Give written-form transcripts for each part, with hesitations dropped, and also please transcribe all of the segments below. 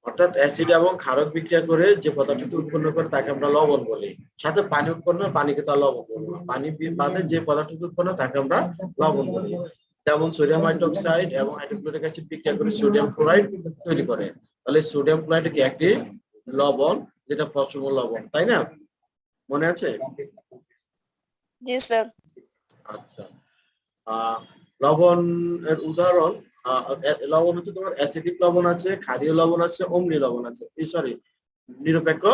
অর্থাৎ অ্যাসিড এবং ক্ষারক বিক্রিয়া করে যে পদার্থটি উৎপন্ন করে তাকে আমরা লবণ বলি। সাথে পানি উৎপন্ন, পানিকে তো আর লবণ বলবো না, পানি বাদে যে পদার্থটি উৎপন্ন তাকে আমরা লবণ বলি। যেমন সোডিয়াম হাইড্রোক্সাইড এবং হাইড্রোক্লোরিক অ্যাসিড বিক্রিয়া করে সোডিয়াম ক্লোরাইড তৈরি করে। তাহলে সোডিয়াম ক্লোরাইড কি একটি লবণ, যেটা পচম লবণ, তাই না? মনে আছে? জি স্যার। আচ্ছা, লবণ এর উদাহরণ, লবণ হচ্ছে তোমার অ্যাসিডিক লবণ আছে, ক্ষারীয় লবণ আছে, অম্লীয় লবণ আছে, সরি নিরপেক্ষ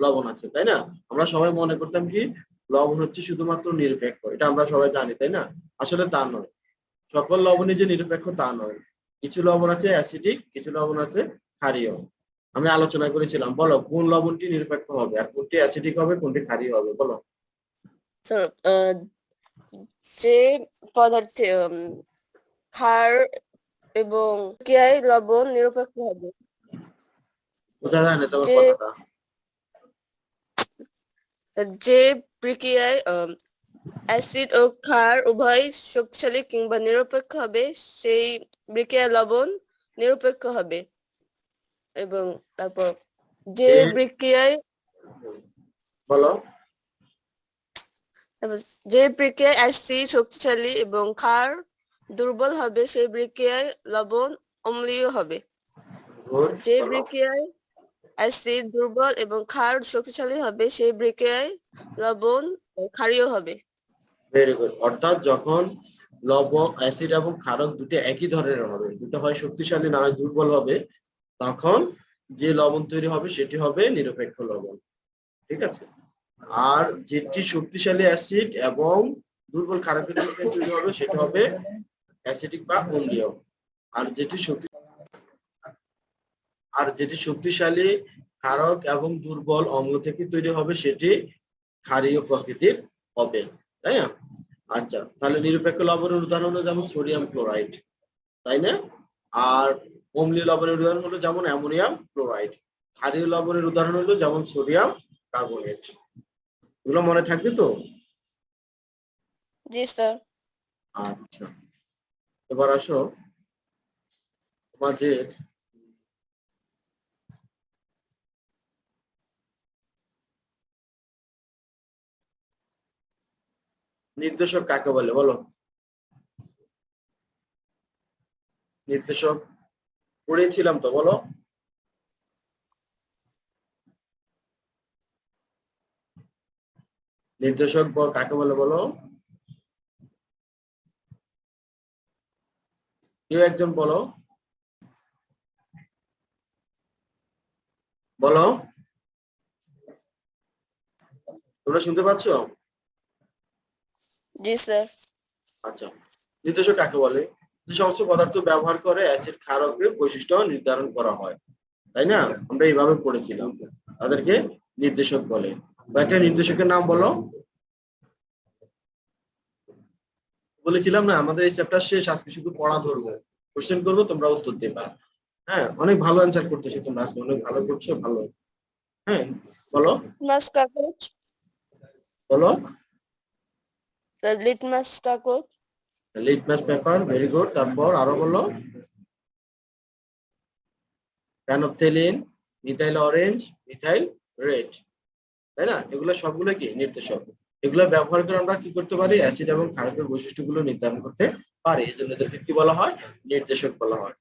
লবণ আছে, তাই না? আমরা সবাই মনে করতাম কি লবণ হচ্ছে শুধুমাত্র নিরপেক্ষ, এটা আমরা সবাই জানি, তাই না? আসলে তা নয়, সকল লবণই যে নিরপেক্ষ তা নয়। কিছু লবণ আছে অ্যাসিডিক, কিছু লবণ আছে ক্ষারীয়। আমি আলোচনা করেছিলাম, বলো কোন লবণটি নিরপেক্ষ হবে আর কোনটি অ্যাসিডিক হবে, কোনটি ক্ষারীয় হবে, বলো। স্যার যে পদার্থে ক্ষার এবং বিক্রিয়ায় লবণ নিরপেক্ষ হবে। বোঝা যায় না তোমার যে কথাটা। যে বিক্রিয়ায় অ্যাসিড ও ক্ষার উভয় শক্তিশালী কিংবা নিরপেক্ষ হবে সেই বিক্রিয়ায় লবণ নিরপেক্ষ হবে। এবং তারপর যে বিক্রিয়ায় বলো। যে বিক্রিয়ায় অ্যাসিড শক্তিশালী এবং ক্ষার দুর্বল হবে সেই বিক্রিয়ায় লবণ অম্লীয় হবে। যে বিক্রিয়ায় অ্যাসিড দুর্বল এবং ক্ষার শক্তিশালী হবে সেই বিক্রিয়ায় লবণ ক্ষারীয় হবে। Very good. অর্থাৎ যখন লবণ, অ্যাসিড এবং ক্ষারক দুটো একই ধরনের হবে, দুটো হয় শক্তিশালী না হয় দুর্বল হবে, তখন যে লবণ তৈরি হবে সেটি হবে নিরপেক্ষ লবণ, ঠিক আছে? আর যেটি শক্তিশালী অ্যাসিড এবং দুর্বল ক্ষারকের সাথে তৈরি হবে সেটা হবে অ্যাসিডিক বা অম্লীয়। আর যেটি শক্তিশালী ক্ষারক এবং দুর্বল অম্ল থেকে তৈরি হবে সেটি ক্ষারীয় প্রকৃতির হবে, তাই না? আচ্ছা, তাহলে নিরপেক্ষ লবণের উদাহরণ হলো যেমন সোডিয়াম ক্লোরাইড, তাই না? আর অম্লীয় লবণের উদাহরণ হলো যেমন অ্যামোনিয়াম ক্লোরাইড। ক্ষারীয় লবণের উদাহরণ হলো যেমন সোডিয়াম কার্বনেট। এগুলো মনে থাকবে তো? জি স্যার। আচ্ছা, এবার আসো তোমাদের নির্দেশক কাকে বলে, বলো। নির্দেশক পড়েছিলাম তো, বলো। নির্দেশক কাকে বলে বলো। কেউ একজন বলো, বলো। তোমরা শুনতে পাচ্ছ? জি স্যার। আচ্ছা, নির্দেশক কাকে বলে? যে সমস্ত পদার্থ ব্যবহার করে অ্যাসিড ক্ষারকের বৈশিষ্ট্য নির্ধারণ করা হয়, তাই না? আমরা এইভাবে পড়েছিলাম, তাদেরকে নির্দেশক বলে। একটা নির্দেশকের নাম বলো। বলেছিলাম না আমাদের এই চ্যাপ্টার শেষ, আজকে শুধু পড়া ধরবো, কোশ্চেন করবো, তোমরা উত্তর দেবা। হ্যাঁ, অনেক ভালো অ্যান্সার করতেছো তোমরা, আজকে অনেক ভালো করছো, ভালো। হ্যাঁ, বলো। লিটমাস কাগজ। বলো। লিটমাস কাগজ। Litmus paper, very good. তারপর আরো বলো। প্যানোপথেলিন, মিথাইল অরেঞ্জ, মিথাইল রেড, তাই না? এগুলো সবগুলো কি নির্দেশক। এগুলো ব্যবহার করে আমরা কি করতে পারি? অ্যাসিড এবং ক্ষারকের বৈশিষ্ট্যগুলো নির্ধারণ করতে পারি, এই জন্য এদেরকে কি বলা হয়? নির্দেশক বলা হয়।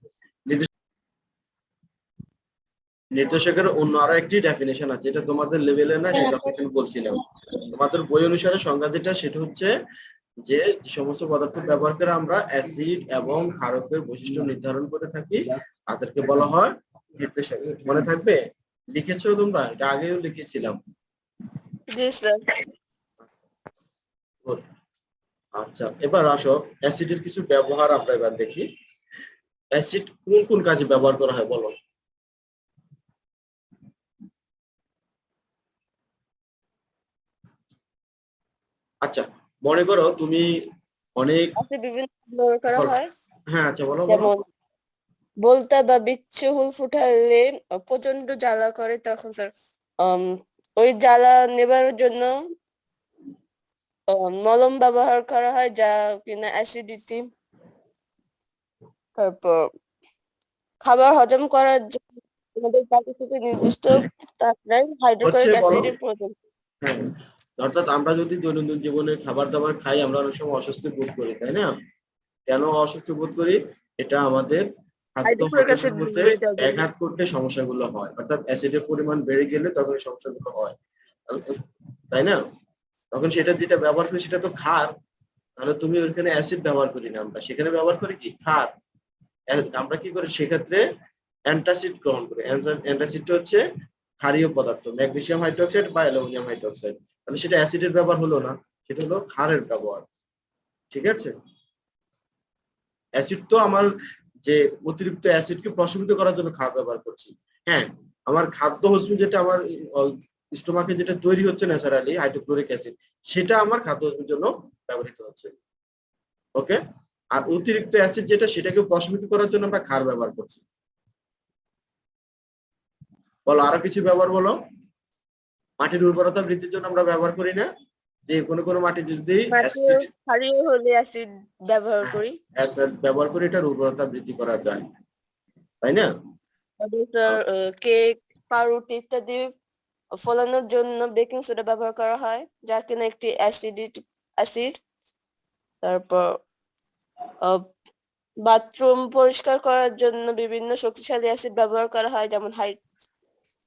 নির্দেশকের অন্য আরো একটি ডেফিনেশন আছে, এটা তোমাদের লেভেলে না, সেটা আমি বলছিলাম। তোমাদের বই অনুসারে সংজ্ঞা যেটা, সেটা হচ্ছে যে সমস্ত পদার্থ ব্যবহার করে আমরা অ্যাসিড এবং ক্ষারকের বৈশিষ্ট্য নির্ধারণ করে থাকি, তাদেরকে বলা হয় নির্দেশক। মনে থাকবে? লিখেছো তোমরা? এটা আগেও লিখেছিলাম। জি স্যার। আচ্ছা, এবার আসো অ্যাসিডের কিছু ব্যবহার আমরা এবার দেখি। অ্যাসিড কোন কোন কাজে ব্যবহার করা হয়, বলো। আচ্ছা, মনে করো তুমি অনেক, বিভিন্ন ব্যবহার করা হয়। হ্যাঁ আচ্ছা বলো বলো। যেমন বলতা বা বিচ্ছুহুল ফুটালে প্রচন্ড জ্বালা করে, তখন স্যার ওই জ্বালা নেবার জন্য মলম ব্যবহার করা হয় যা কিনা অ্যাসিডিটি। তারপর খাবার হজম করার জন্য আমাদের প্রাকৃতিক নির্দিষ্ট মাত্রায় হাইড্রোক্লোরিক হচ্ছে বলো। অ্যাসিডের প্রয়োজন। হ্যাঁ, অর্থাৎ আমরা যদি দৈনন্দিন জীবনে খাবার দাবার খাই আমরা অনেক সময় অস্বস্তি বোধ করি, তাই না? কেন অস্বস্তি বোধ করি? এটা আমাদের খাদ্য হাইড্রোক্লোরিক হজমের অ্যাসিড মধ্যে বেড়ে যাওয়ার জন্য। ব্যাঘাত করতে সমস্যাগুলো হয়, অর্থাৎ অ্যাসিডের পরিমাণ বেড়ে গেলে তখন এই সমস্যাগুলো হয়, তাই না? তখন সেটা যেটা ব্যবহার করি সেটা তো ক্ষার, তাহলে তুমি ওইখানে অ্যাসিড ব্যবহার করি না, আমরা সেখানে ব্যবহার করি কি ক্ষার। আমরা কি করি সেক্ষেত্রে অ্যান্টাসিড গ্রহণ করি। অ্যান্টাসিডটা হচ্ছে ক্ষারীয় পদার্থ, ম্যাগনেসিয়াম হাইড্রোক্সাইড বা অ্যালুমিনিয়াম হাইড্রোক্সাইড। তাহলে সেটা অ্যাসিডের ব্যবহার হলো না, সেটা হলো ক্ষারের ব্যবহার। ঠিক আছে, অ্যাসিড তো আমার যে অতিরিক্ত অ্যাসিডকে প্রশমিত করার জন্য ক্ষার ব্যবহার করছি। হ্যাঁ, আমার খাদ্য হজমে যেটা আমার স্টোমাকে যেটা তৈরি হচ্ছে ন্যাচারালি হাইড্রোক্লোরিক অ্যাসিড, সেটা আমার খাদ্য হজমের জন্য ব্যবহৃত হচ্ছে। ওকে, আর অতিরিক্ত অ্যাসিড যেটা সেটাকে প্রশমিত করার জন্য আমরা ক্ষার ব্যবহার করছি। বলো আরো কিছু ব্যবহার বলো। মাটির উর্বরতা বৃদ্ধির জন্য আমরা ব্যবহার করি না, যে কোনো মাটি যদি ক্ষারীয় হলে অ্যাসিড ব্যবহার করি। অ্যাসিড ব্যবহার করি, এটার উর্বরতা বৃদ্ধি করা যায়, তাই না? কেক, পাউরুটি ইত্যাদি ফলানোর জন্য বেকিং সোডা ব্যবহার করা হয়, যা কিনা একটি অ্যাসিড। তারপর বাথরুম পরিষ্কার করার জন্য বিভিন্ন শক্তিশালী অ্যাসিড ব্যবহার করা হয়, যেমন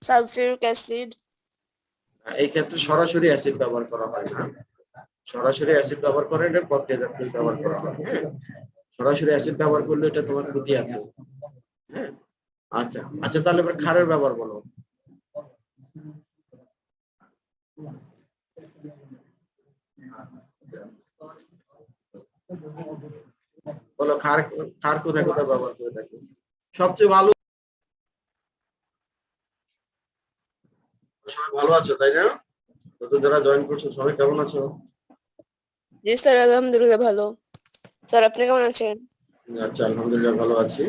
সালফিউরিক অ্যাসিড। এই ক্ষেত্রে সরাসরি অ্যাসিড ব্যবহার করা হয় না, সরাসরি অ্যাসিড ব্যবহার করে এটা প্রক্রিয়াজাত করে ব্যবহার করা হয়। হ্যাঁ, সরাসরি অ্যাসিড ব্যবহার করলে এটা তোমার ক্ষতি আছে। হ্যাঁ, আচ্ছা আচ্ছা, তাহলে এবার ক্ষারের ব্যবহার বলো। বলো ক্ষার, ক্ষার কোথায় কোথায় ব্যবহার করে থাকি সবচেয়ে ভালো? সবাই ভালো আছো তাই না? নতুন যারা জয়েন করছো সবাই কেমন আছো? জি স্যার, আলহামদুলিল্লাহ ভালো। স্যার আপনি কেমন আছেন? আচ্ছা, আলহামদুলিল্লাহ ভালো আছি।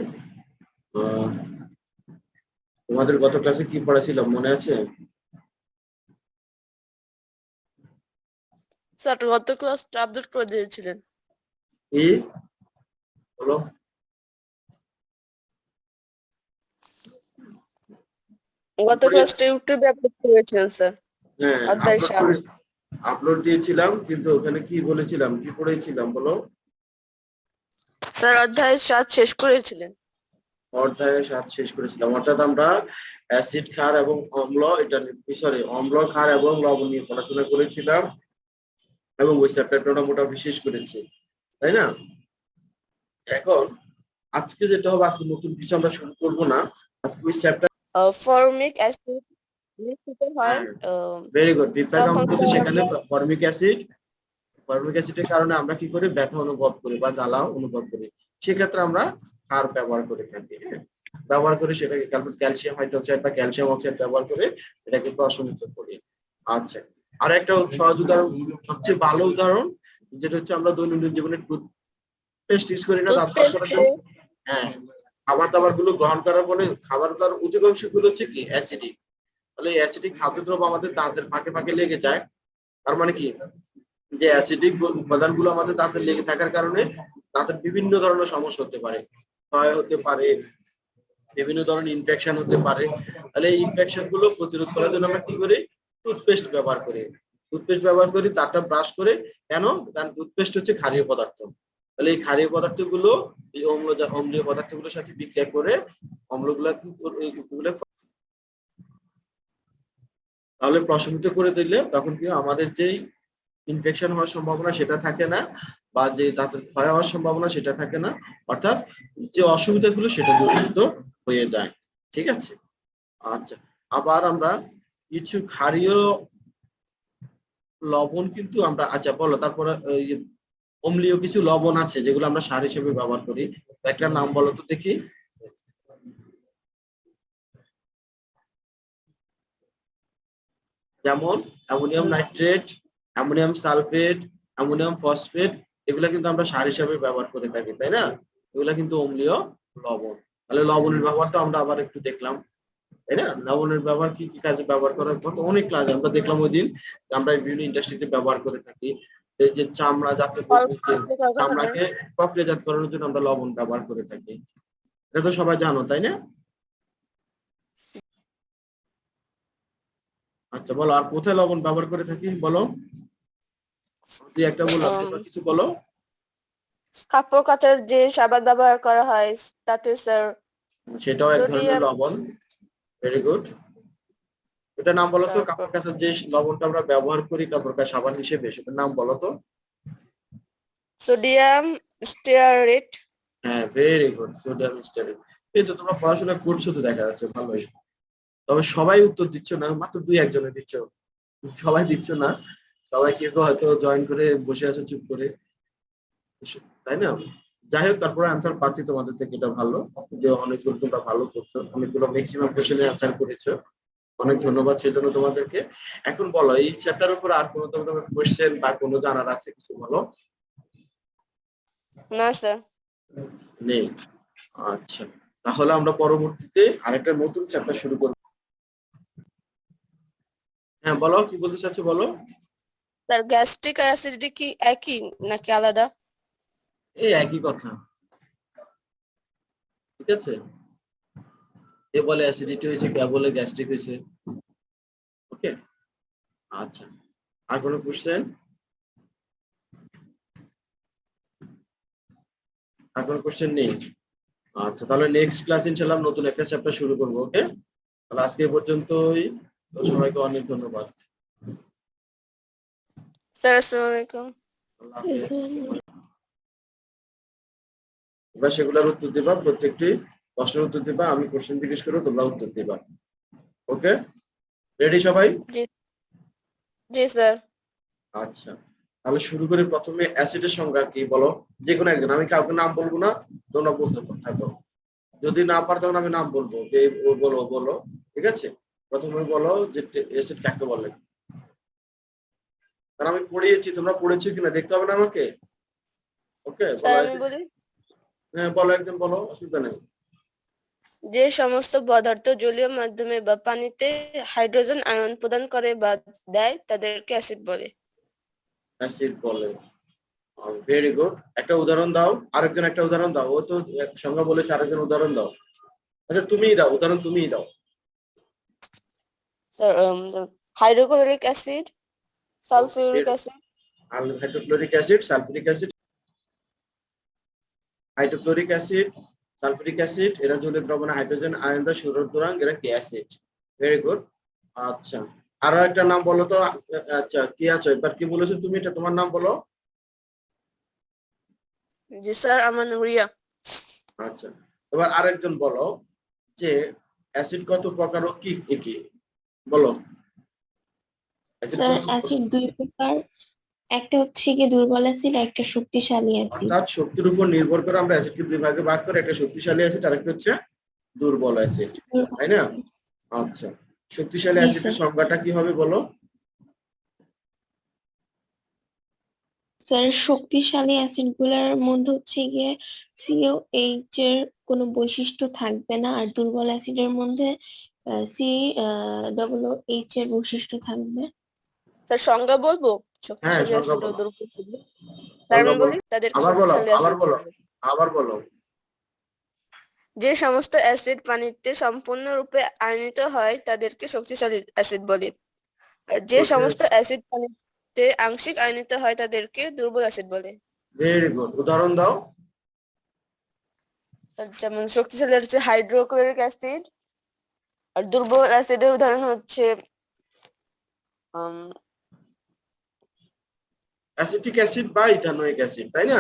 তোমাদের গত ক্লাসে কি পড়াছিলাম মনে আছে? স্যার গত ক্লাসটা আপলোড করে দিয়েছিলেন। কি বলো? গত ক্লাসটা ইউটিউবে আপলোড করেছিলেন স্যার। হ্যাঁ, অধ্যায় 7। আপলোড দিয়েছিলাম, কিন্তু ওখানে কি বলেছিলাম, কি পড়েছিলাম বলো? স্যার অধ্যায় 7 শেষ করেছিলেন। অধ্যায় 7 শেষ করেছিলাম, অর্থাৎ আমরা অ্যাসিড, ক্ষার এবং অম্ল, এটা সরি অম্ল, ক্ষার এবং লবণ নিয়ে পড়াশোনা করেছিলাম এবং ওই চ্যাপ্টারটা মোটামুটি শেষ করেছি, তাই না? এখন আজকে যেটা হবে, আজকে নতুন কিছু আমরা শুরু করবো না, আজকে ওই চ্যাপ্টার ফর্মিক অ্যাসিড মিশ্রিত হয়, ভেরি গুড ফিডব্যাক। তখন আমাদের সেখানে ফর্মিক অ্যাসিডের কারণে আমরা কি করি, ব্যথা অনুভব করি বা জ্বালা অনুভব করি, সেক্ষেত্রে আমরা ক্ষার ব্যবহার করে থাকি। হ্যাঁ, ব্যবহার করে সেটাকে ক্যালসিয়াম হাইড্রোক্সাইড বা ক্যালসিয়াম অক্সাইড ব্যবহার করে এটাকে প্রশমিত করি। আচ্ছা, আর একটা সহজ উদাহরণ, সবচেয়ে ভালো উদাহরণ, যেটা হচ্ছে আমরা দৈনন্দিন জীবনে টুথপেস্ট ইউজ করি না দাঁত ব্রাশ করার জন্য। হ্যাঁ, খাবার দাবার গুলো গ্রহণ করার ফলে খাবার দাবার অধিকাংশ গুলো হচ্ছে কি অ্যাসিডিক। তাহলে অ্যাসিডিক খাদ্যদ্রব্য আমাদের দাঁতের ফাঁকে ফাঁকে লেগে যায়। তার মানে কি, যে অ্যাসিডিক উপাদানগুলো আমাদের দাঁতে লেগে থাকার কারণে দাঁতের বিভিন্ন ধরনের সমস্যা হতে পারে, ক্ষয় হতে পারে, বিভিন্ন ধরনের ইনফেকশন হতে পারে। তাহলে এই ইনফেকশন গুলো প্রতিরোধ করার জন্য আমরা কি করি, টুথপেস্ট ব্যবহার করি। টুথপেস্ট ব্যবহার করি, দাঁতটা ব্রাশ করে। কেন? কারণ টুথপেস্ট হচ্ছে ক্ষারীয় পদার্থ। তাহলে এই ক্ষারীয় পদার্থগুলো এই অম্লীয় পদার্থগুলোর সাথে বিক্রিয়া করে অম্লগুলা তাহলে প্রশমিত করে দিলে তখন কি আমাদের যেই ইনফেকশন হওয়ার সম্ভাবনা সেটা থাকে না, বা যে দাঁতের ক্ষয় হওয়ার সম্ভাবনা সেটা থাকে না, অর্থাৎ যে অসুবিধাগুলো সেটা দূরীভূত হয়ে যায়। ঠিক আছে, আচ্ছা। আবার আমরা কিছু ক্ষারীয় লবণ কিন্তু আমরা, আচ্ছা বলো তারপরে অম্লীয় কিছু লবণ আছে যেগুলো আমরা সার হিসেবে ব্যবহার করি, একটা নাম বলো তো দেখি। যেমন ammonium nitrate, ammonium sulphate, ammonium phosphate, এগুলা কিন্তু আমরা সার হিসেবে ব্যবহার করে থাকি, তাই না? এগুলা কিন্তু অম্লীয় লবণ। তাহলে লবণের ব্যবহারটা আমরা আবার একটু দেখলাম, তাই না? লবণের ব্যবহার কি কি কাজে ব্যবহার করা হয়, অনেক কাজে আমরা দেখলাম ওই দিন, আমরা বিভিন্ন ইন্ডাস্ট্রিতে ব্যবহার করে থাকি। এই যে চামড়া জাতীয় চামড়াকে প্রক্রিয়াজাত করানোর জন্য আমরা লবণ ব্যবহার করে থাকি, এটা তো সবাই জানো তাই না? আচ্ছা বলো, আর কোথায় লবণ ব্যবহার করে থাকি বলো? তুই একটা বললাম, এবার কিছু বলো। কাপড় কাচার যে সাবান ব্যবহার করা হয় তাতে স্যার সেটাও এক ধরনের সোডিয়াম, লবণ। Very good. এটার নাম বলো তো, তারপর কাপড় কাচার যে লবণটা আমরা ব্যবহার করি কাপড় কাচা সাবান হিসেবে, সেটার নাম বলো তো। Sodium stearate. হ্যাঁ, ভেরি গুড, সোডিয়াম স্টারেট। এই তো তোমরা পড়াশোনা করছো তো, দেখা যাচ্ছে ভালোই। তবে সবাই উত্তর দিচ্ছ না, মাত্র দুই একজনে দিচ্ছ, সবাই দিচ্ছ না। সবাই কেউ কেউ হয়তো জয়েন করে বসে আছো চুপ করে, তাই না? যাই হোক, তারপরে আনসার পাচ্ছি তোমাদের থেকে, এটা ভালো যে অনেকগুলো তোমরা ভালো করছো, অনেকগুলো ম্যাক্সিমাম কোশ্চেনে আনসার করেছো। অনেক ধন্যবাদ সেজন্য তোমাদেরকে। এখন বলো, এই চ্যাপ্টার উপর আর কোনো তোমাদের কোশ্চেন বা কোনো জানার আছে কিছু বলো। না স্যার। নেই? আচ্ছা, তাহলে আমরা পরবর্তীতে আরেকটা নতুন চ্যাপ্টার শুরু করব। হ্যাঁ বলো, কি বলতে চাচ্ছো বলো। স্যার গ্যাস্ট্রিক আর অ্যাসিডিটি কি একই নাকি আলাদা? এই একই কথা, ঠিক আছে। এ বলে অ্যাসিডিটি হয়েছে, কে বলে গ্যাস্ট্রিক হয়েছে। ওকে, আচ্ছা। আর কোনো কোশ্চেন? আর কোনো কোশ্চেন নেই? আচ্ছা, তাহলে নেক্সট ক্লাস ইনশাআল্লাহ নতুন একটা চ্যাপ্টার শুরু করবো। ওকে, তাহলে আজকে এই পর্যন্তই। তো সবাইকে অনেক ধন্যবাদ। স্যার আসসালামু আলাইকুম। আল্লাহ হাফেজ। এবার সেগুলোর উত্তর দিবা, প্রত্যেকটি প্রশ্নের উত্তর দিবা, আমি কোশ্চেন জিজ্ঞেস করবো, তোমরা উত্তর দিবা। ওকে, রেডি সবাই? জি, জি স্যার। আচ্ছা, তাহলে শুরু করি। প্রথমে অ্যাসিডের সংজ্ঞা কি বলো, যে কোনো একজন, আমি কাউকে নাম বলবো না, তোমরা বলতে থাকো। যদি না পারো তখন আমি নাম বলবো, যে ও বলো বলো, ঠিক আছে। প্রথমে বলো যে অ্যাসিড কাকে বলে। কারণ আমি পড়িয়েছি, তোমরা পড়েছো কিনা দেখতে হবে না আমাকে। ওকে, স্যার বলো আমি অ্যাসিড। বলি, হ্যাঁ বলো, একদম বলো, অসুবিধা নেই। যে সমস্ত পদার্থ জলীয় মাধ্যমে বা পানিতে হাইড্রোজেন আয়ন প্রদান করে বা দেয় তাদেরকে অ্যাসিড বলে। অ্যাসিড বলে। ভেরি গুড, একটা উদাহরণ দাও, আরেকজন একটা উদাহরণ দাও। ও তো এক সংজ্ঞা বলেছে, আরেকজন উদাহরণ দাও। আচ্ছা তুমিই দাও উদাহরণ, তুমিই দাও। Sir hydrochloric acid, sulphuric acid. Hydrochloric acid, sulphuric acid, hydrochloric acid, sulphuric acid, এরা জলীয় দ্রবণে হাইড্রোজেন আয়ন দ্বারা সুরক্ষিত, এরা কি অ্যাসিড। Very good. আচ্ছা, আরো একটা নাম বলো তো। আচ্ছা, কি আছো, এবার কি বলেছো তুমি, এটা তোমার নাম বলো। জি স্যার, আমার নাম রিয়া। আচ্ছা, এবার আরেকজন বলো যে অ্যাসিড কত প্রকার ও কি কি বলো। অ্যাসিড স্যার কত অ্যাসিড দুই প্রকার, একটা হচ্ছে গিয়ে দুর্বল অ্যাসিড, একটা শক্তিশালী অ্যাসিড। অর্থাৎ শক্তির উপর নির্ভর করে আমরা অ্যাসিডকে দুই ভাগে ভাগ করে, একটা শক্তিশালী অ্যাসিড আর একটা হচ্ছে দুর্বল অ্যাসিড, তাই না? আচ্ছা, শক্তিশালী জি অ্যাসিডের স্যার। সংজ্ঞাটা কি হবে বলো। স্যার শক্তিশালী অ্যাসিড গুলার মধ্যে হচ্ছে গিয়ে সিওএইচ এর কোনো বৈশিষ্ট্য থাকবে না, আর দুর্বল অ্যাসিডের মধ্যে সি ডবল এইচ এর বৈশিষ্ট্য থাকবে। স্যার সংজ্ঞা বলবো, হ্যাঁ, শক্তিশালী সংজ্ঞা অ্যাসিড ও বলো, দুর্বল অ্যাসিড। স্যার সংজ্ঞা আমি বলো। বলি, তাদেরকে আবার বলো, শক্তিশালী আবার অ্যাসিড বলো, বলে। আবার বলো। যে সমস্ত অ্যাসিড পানিতে সম্পূর্ণরূপে আয়নিত হয় তাদেরকে শক্তিশালী অ্যাসিড বলে, আর যে গুড, সমস্ত অ্যাসিড পানিতে আংশিক আয়নিত হয় তাদেরকে দুর্বল অ্যাসিড বলে। ভেরি গুড, উদাহরণ দাও। আর যেমন শক্তিশালী হচ্ছে হাইড্রোক্লোরিক অ্যাসিড, আর দুর্বল অ্যাসিডের উদাহরণ হচ্ছে উম, অ্যাসিটিক অ্যাসিড বা ইথানোয়িক অ্যাসিড, তাই না?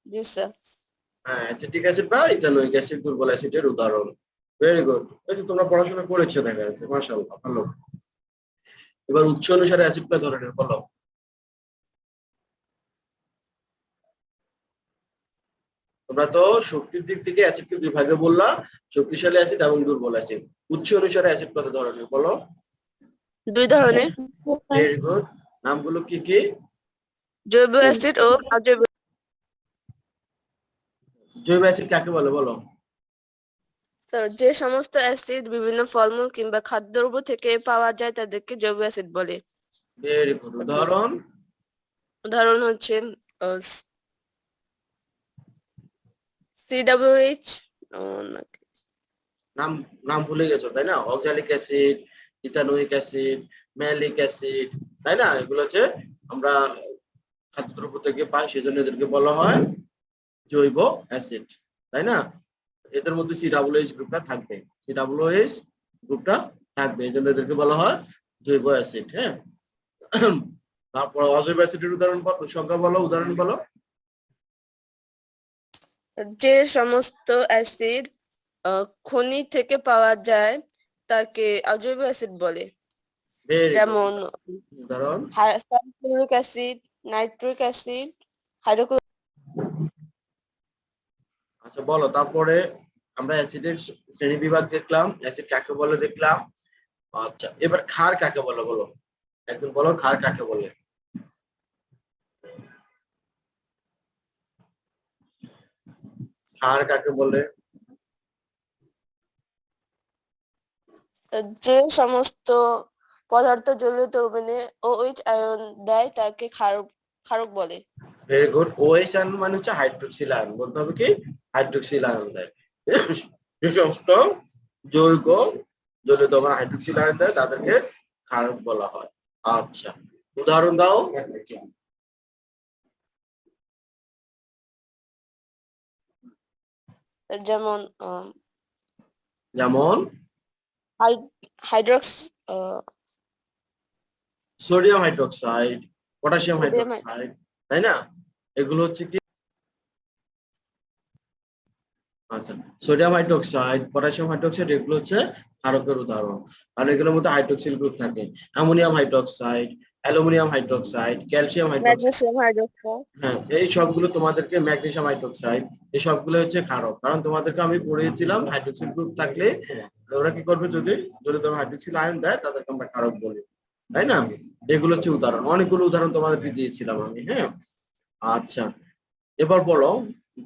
জি স্যার। হ্যাঁ, অ্যাসিটিক অ্যাসিড বা ইথানোয়িক অ্যাসিড দুর্বল অ্যাসিডের উদাহরণ। ভেরি গুড, এই যে তোমরা পড়াশোনা করেছো দেখা যাচ্ছে, মাশাআল্লাহ, ভালো। এবার উৎস অনুসারে অ্যাসিড কয় ধরনের বলো। তোমরা তো শক্তির দিক থেকে অ্যাসিডকে দুই ভাগে বললা, শক্তিশালী অ্যাসিড এবং দুর্বল অ্যাসিড। উৎস অনুসারে অ্যাসিড কত ধরনের বলো। দুই ধরনের, ভেরি গুড, নামগুলো কি কি? জৈব অ্যাসিড ও অজৈব। জৈব অ্যাসিড কাকে বলে বলো। স্যার যে সমস্ত অ্যাসিড বিভিন্ন ফলমূল কিংবা খাদ্যদ্রব্য থেকে পাওয়া যায় তাদেরকে জৈব অ্যাসিড বলে। ভেরি গুড, উদাহরণ। উদাহরণ হচ্ছে CWH, নাম নাম ভুলে গেছো তাই না? Oxalic acid, ethanoic acid, malic acid, তাই না? এগুলো হচ্ছে আমরা খাদ্যদ্রব্য থেকে পাই, সেজন্য এদেরকে বলা হয় জৈব অ্যাসিড, তাই না? এদের মধ্যে COOH গ্রুপটা থাকবে, COOH গ্রুপটা থাকবে, এই জন্য এদেরকে বলা হয় জৈব অ্যাসিড। হ্যাঁ, তারপর অজৈব অ্যাসিডের উদাহরণ বলো, সংজ্ঞা বলো, উদাহরণ বলো। যে সমস্ত অ্যাসিড খনি থেকে পাওয়া যায় তাকে অজৈব অ্যাসিড বলে, Very good. যেমন উদাহরণ sulphuric acid, nitric acid, hydrochloric. আচ্ছা বলো, তারপরে আমরা অ্যাসিডের শ্রেণী বিভাগ দেখলাম, অ্যাসিড কাকে বলে দেখলাম। আচ্ছা, এবার ক্ষার কাকে বলে বলো, একজন বলো ক্ষার কাকে বলে। ক্ষার কাকে বলে? যে সমস্ত পদার্থ জলীয় দ্রবণে OH আয়ন দেয় তাকে ক্ষারক বলে। Very good. OH আয়ন মানে হচ্ছে হাইড্রোক্সিল আয়ন, বলতে হবে কি হাইড্রোক্সিল আয়ন দেয়। যে সমস্ত যৌগ জলীয় দ্রবণে হাইড্রোক্সিল আয়ন দেয় তাদেরকে ক্ষারক বলা হয়। আচ্ছা, উদাহরণ দাও। যেমন যেমন হাইড্রক্স sodium hydroxide, potassium sodium hydroxide, তাই না? এগুলো হচ্ছে কি, আচ্ছা, সোডিয়াম হাইড্রোক্সাইড, পটাশিয়াম হাইড্রোক্সাইড এগুলো হচ্ছে ক্ষারকের উদাহরণ। আর এগুলোর মধ্যে হাইড্রোক্সিল গ্রুপ থাকে, ammonium hydroxide, aluminium hydroxide, calcium hydroxide. Magnesium hydroxide. হ্যাঁ, এই সবগুলো তোমাদেরকে, ম্যাগনেসিয়াম হাইড্রোক্সাইড, এই সবগুলো হচ্ছে ক্ষারক। কারণ তোমাদেরকে আমি পড়িয়েছিলাম হাইড্রোক্সিল গ্রুপ থাকলে ওরা কি করবে, যদি তোমার হাইড্রোক্সিল আয়ন দেয় তাদেরকে আমরা ক্ষারক বলি, তাই না? এগুলো হচ্ছে উদাহরণ, অনেকগুলো উদাহরণ তোমাদেরকে দিয়েছিলাম আমি। হ্যাঁ, আচ্ছা, এবার বলো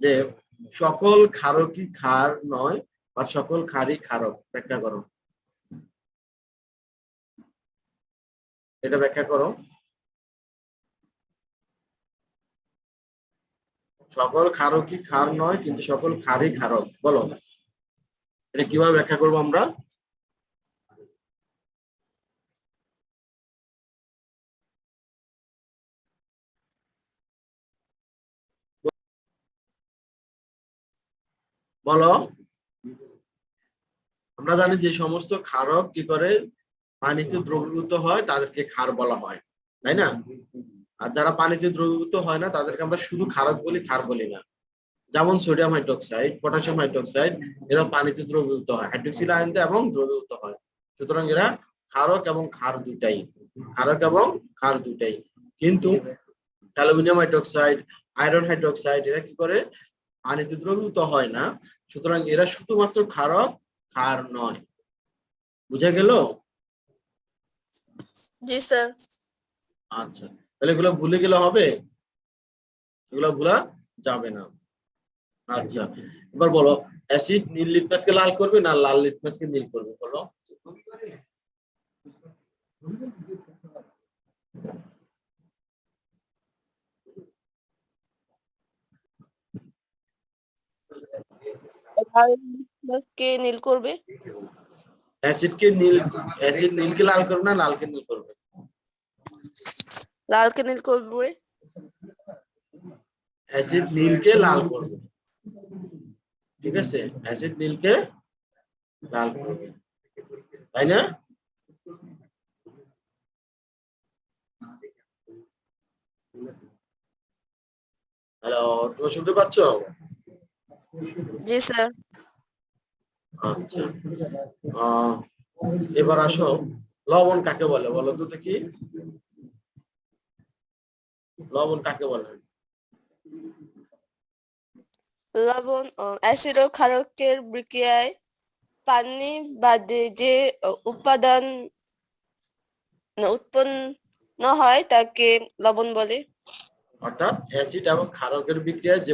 যে সকল ক্ষারকই ক্ষার নয় বা সকল ক্ষারই ক্ষারক, ব্যাখ্যা করো, এটা ব্যাখ্যা করো। সকল ক্ষারকই ক্ষার নয় কিন্তু সকল ক্ষারই ক্ষারক, বলো এটা কিভাবে ব্যাখ্যা করবো আমরা? বলো। আমরা জানি যে সমস্ত ক্ষারক কি করে পানিতে দ্রবীভূত হয় তাদেরকে ক্ষার বলা হয়, তাই না? আর যারা পানিতে দ্রবীভূত হয় না তাদেরকে আমরা শুধু ক্ষারক বলি, ক্ষার বলি না। যেমন সোডিয়াম হাইড্রোক্সাইড, পটাশিয়াম হাইড্রোক্সাইড, এরা পানিতে দ্রবীভূত হয়, হাইড্রোক্সিল আয়ন দেয় এবং দ্রবীভূত হয়। সুতরাং এরা ক্ষারক এবং ক্ষার দুটাই, ক্ষারক এবং ক্ষার দুটাই। কিন্তু অ্যালুমিনিয়াম হাইড্রোক্সাইড, আয়রন হাইড্রোক্সাইড এরা কি করে পানিতে দ্রবীভূত হয় না, সুতরাং এরা শুধুমাত্র ক্ষারক, ক্ষার নয়। বুঝা গেল? জি স্যার। আচ্ছা, তাহলে এগুলো ভুলে গেলে হবে, এগুলো ভুলা যাবে না। আচ্ছা, এবার বলো, অ্যাসিড নীল লিটমাসকে লাল করবে না লাল লিটমাসকে নীল করবে, বলো। কে নীল করবে? অ্যাসিডকে নীল, অ্যাসিড নীলকে লাল করবে না লালকে নীল করবে? লালকে নীল করবে। অ্যাসিড নীলকে লাল করবে, ঠিক আছে? অ্যাসিড নীলকে লাল করবে, তাই না? হ্যালো, তুমি শুনতে পাচ্ছ? জি স্যার। আচ্ছা, এবার আসো, লবণ কাকে বলে বলো তো দেখি, লবণ কাকে বলে? লবণ অ্যাসিড ও ক্ষারকের বিক্রিয়ায় পানি বাদে যে উপাদান উৎপন্ন হয় তাকে লবণ বলে। অর্থাৎ অ্যাসিড এবং ক্ষারকের বিক্রিয়ায় যে